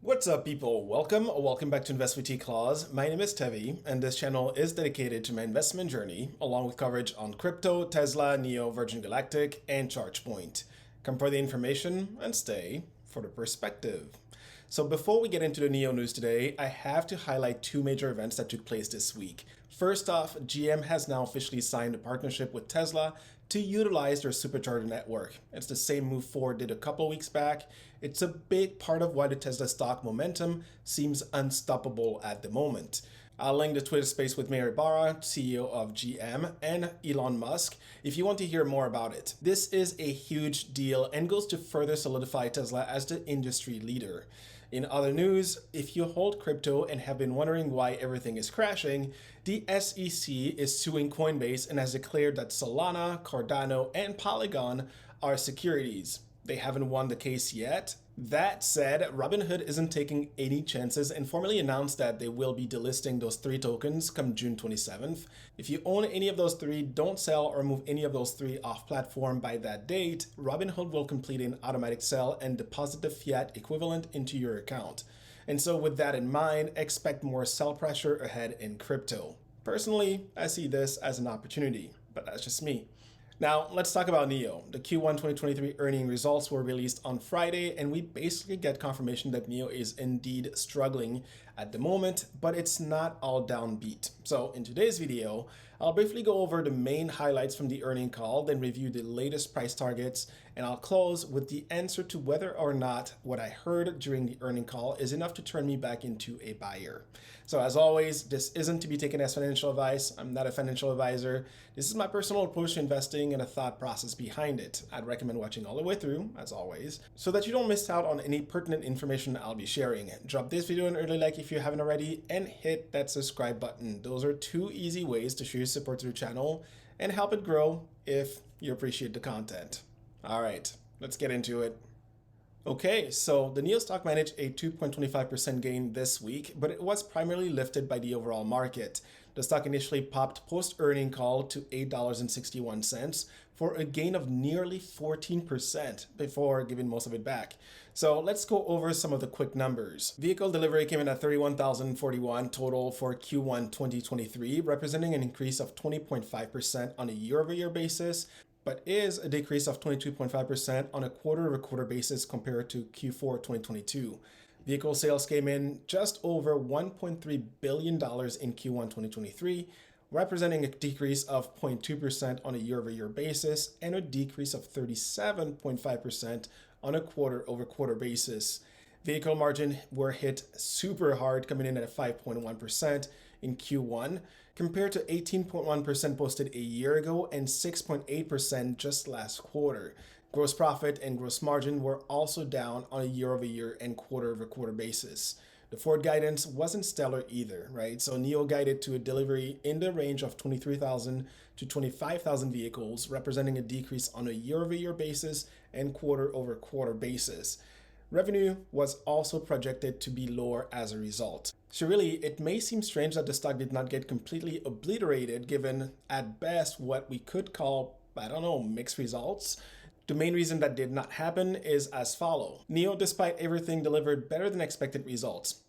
What's up, people? Welcome back to Invest with T-Claus. My name is Tevi, and this channel is dedicated to my investment journey, along with coverage on crypto, Tesla, Neo, Virgin Galactic, and ChargePoint. Come for the information and stay for the perspective. So before we get into the Neo news today, I have to highlight two major events that took place this week. First off, GM has now officially signed a partnership with Tesla to utilize their supercharger network. It's the same move Ford did a couple weeks back. It's a big part of why the Tesla stock momentum seems unstoppable at the moment. I'll link the Twitter space with Mary Barra, CEO of GM, and Elon Musk if you want to hear more about it. This is a huge deal and goes to further solidify Tesla as the industry leader. In other news, if you hold crypto and have been wondering why everything is crashing, the SEC is suing Coinbase and has declared that Solana, Cardano, and Polygon are securities. They haven't won the case yet. That said, Robinhood isn't taking any chances and formally announced that they will be delisting those three tokens come June 27th. If you own any of those three, don't sell or move any of those three off platform by that date. Robinhood will complete an automatic sell and deposit the fiat equivalent into your account. And so with that in mind, expect more sell pressure ahead in crypto. Personally, I see this as an opportunity, but that's just me. Now, let's talk about Neo. The Q1 2023 earning results were released on Friday, and we basically get confirmation that Neo is indeed struggling at the moment, but it's not all downbeat. So in today's video, I'll briefly go over the main highlights from the earning call, then review the latest price targets, and I'll close with the answer to whether or not what I heard during the earning call is enough to turn me back into a buyer. So as always, this isn't to be taken as financial advice. I'm not a financial advisor. This is my personal approach to investing and a thought process behind it. I'd recommend watching all the way through, as always, so that you don't miss out on any pertinent information I'll be sharing. Drop this video an early like if you haven't already, and hit that subscribe button. Those are two easy ways to show your support to the channel and help it grow if you appreciate the content. All right, let's get into it. Okay, so the Neo stock managed a 2.25% gain this week, but it was primarily lifted by the overall market. The stock initially popped post-earning call to $8.61 for a gain of nearly 14% before giving most of it back. So let's go over some of the quick numbers. Vehicle delivery came in at 31,041 total for Q1 2023, representing an increase of 20.5% on a year-over-year basis, but is a decrease of 22.5% on a quarter-over-quarter basis compared to Q4 2022. Vehicle sales came in just over $1.3 billion in Q1 2023, representing a decrease of 0.2% on a year-over-year basis and a decrease of 37.5% on a quarter-over-quarter basis. Vehicle margin were hit super hard, coming in at 5.1% in Q1, compared to 18.1% posted a year ago and 6.8% just last quarter. Gross profit and gross margin were also down on a year-over-year and quarter-over-quarter basis. The Ford guidance wasn't stellar either, right? So Neo guided to a delivery in the range of 23,000 to 25,000 vehicles, representing a decrease on a year-over-year basis and quarter-over-quarter basis. Revenue was also projected to be lower as a result. So really, it may seem strange that the stock did not get completely obliterated given, at best, what we could call, mixed results. The main reason that did not happen is as follows. Neo, despite everything, delivered better than expected results.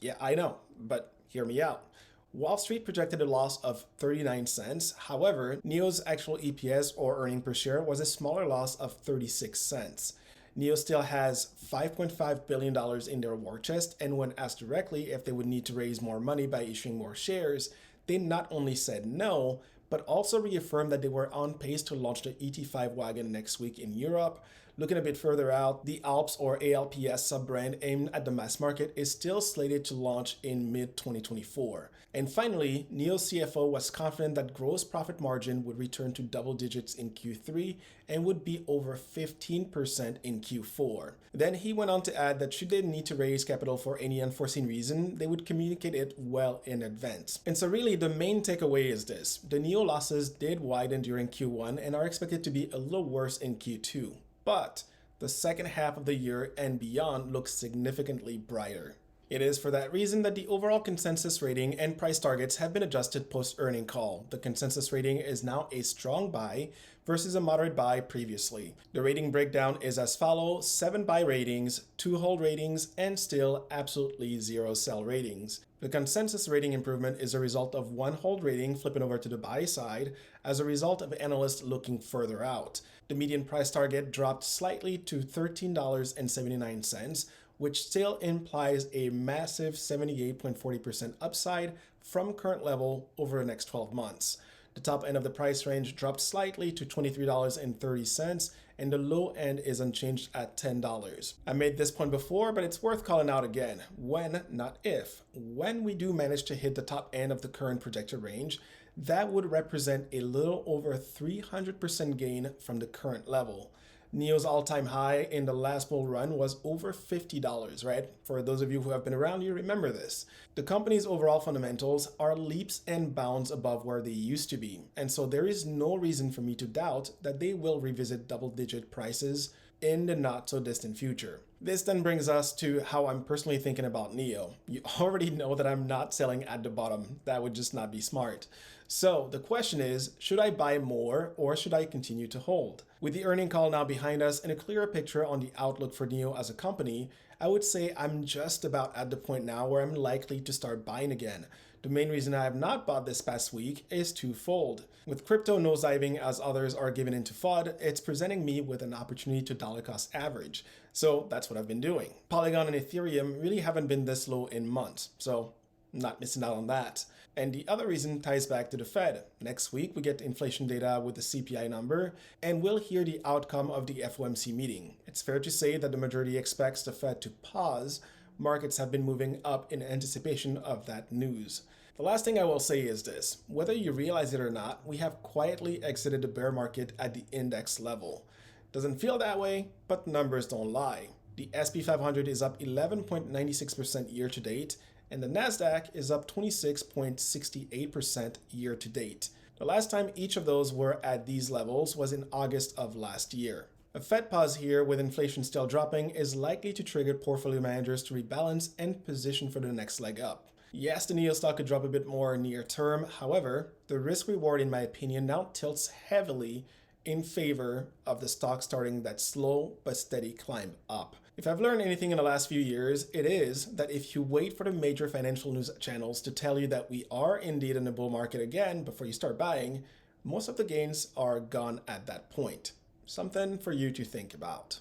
Yeah, I know, but hear me out. Wall Street projected a loss of 39 cents. However, Neo's actual EPS or earning per share was a smaller loss of 36 cents. Neo still has $5.5 billion in their war chest, and when asked directly if they would need to raise more money by issuing more shares, they not only said no, but also reaffirmed that they were on pace to launch the ET5 wagon next week in Europe. Looking a bit further out, the Alps or ALPS sub-brand aimed at the mass market is still slated to launch in mid-2024. And finally, Neo's CFO was confident that gross profit margin would return to double digits in Q3 and would be over 15% in Q4. Then he went on to add that should they need to raise capital for any unforeseen reason, they would communicate it well in advance. And so really the main takeaway is this: the Neo losses did widen during Q1 and are expected to be a little worse in Q2. But the second half of the year and beyond looks significantly brighter. It is for that reason that the overall consensus rating and price targets have been adjusted post-earning call. The consensus rating is now a strong buy versus a moderate buy previously. The rating breakdown is as follows: 7 buy ratings, 2 hold ratings, and still absolutely 0 sell ratings. The consensus rating improvement is a result of 1 hold rating flipping over to the buy side as a result of analysts looking further out. The median price target dropped slightly to $13.79, which still implies a massive 78.40% upside from current level over the next 12 months. The top end of the price range dropped slightly to $23.30, and the low end is unchanged at $10. I made this point before, but it's worth calling out again. When, not if. When we do manage to hit the top end of the current projected range, that would represent a little over 300% gain from the current level. NIO's all-time high in the last bull run was over $50, right? For those of you who have been around, you remember this. The company's overall fundamentals are leaps and bounds above where they used to be, and so there is no reason for me to doubt that they will revisit double-digit prices in the not-so-distant future. This then brings us to how I'm personally thinking about NIO. You already know that I'm not selling at the bottom. That would just not be smart. So the question is, should I buy more or should I continue to hold? With the earning call now behind us and a clearer picture on the outlook for NIO as a company, I would say I'm just about at the point now where I'm likely to start buying again. The main reason I have not bought this past week is twofold. With crypto nosediving as others are giving into FUD, it's presenting me with an opportunity to dollar cost average. So that's what I've been doing. Polygon and Ethereum really haven't been this low in months, so I'm not missing out on that. And the other reason ties back to the Fed. Next week, we get inflation data with the CPI number, and we'll hear the outcome of the FOMC meeting. It's fair to say that the majority expects the Fed to pause. Markets have been moving up in anticipation of that news. The last thing I will say is this: whether you realize it or not, we have quietly exited the bear market at the index level. Doesn't feel that way, but numbers don't lie. The SP 500 is up 11.96% year to date, and the Nasdaq is up 26.68% year to date. The last time each of those were at these levels was in August of last year. A Fed pause here with inflation still dropping is likely to trigger portfolio managers to rebalance and position for the next leg up. Yes, the NIO stock could drop a bit more near term. However, the risk reward in my opinion now tilts heavily in favor of the stock starting that slow but steady climb up. If I've learned anything in the last few years, it is that if you wait for the major financial news channels to tell you that we are indeed in a bull market again before you start buying, most of the gains are gone at that point. Something for you to think about.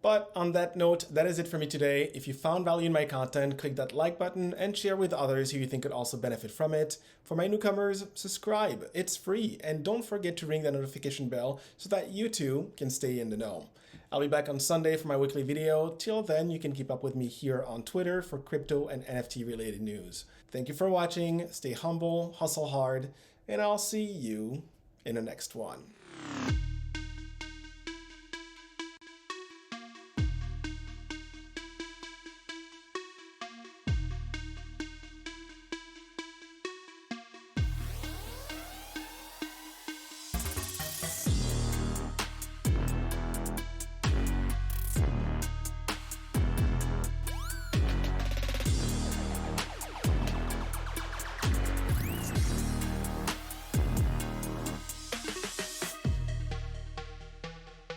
But on that note, that is it for me today. If you found value in my content, click that like button and share with others who you think could also benefit from it. For my newcomers, subscribe. It's free. And don't forget to ring the notification bell so that you too can stay in the know. I'll be back on Sunday for my weekly video. Till then, you can keep up with me here on Twitter for crypto and NFT related news. Thank you for watching. Stay humble, hustle hard, and I'll see you in the next one.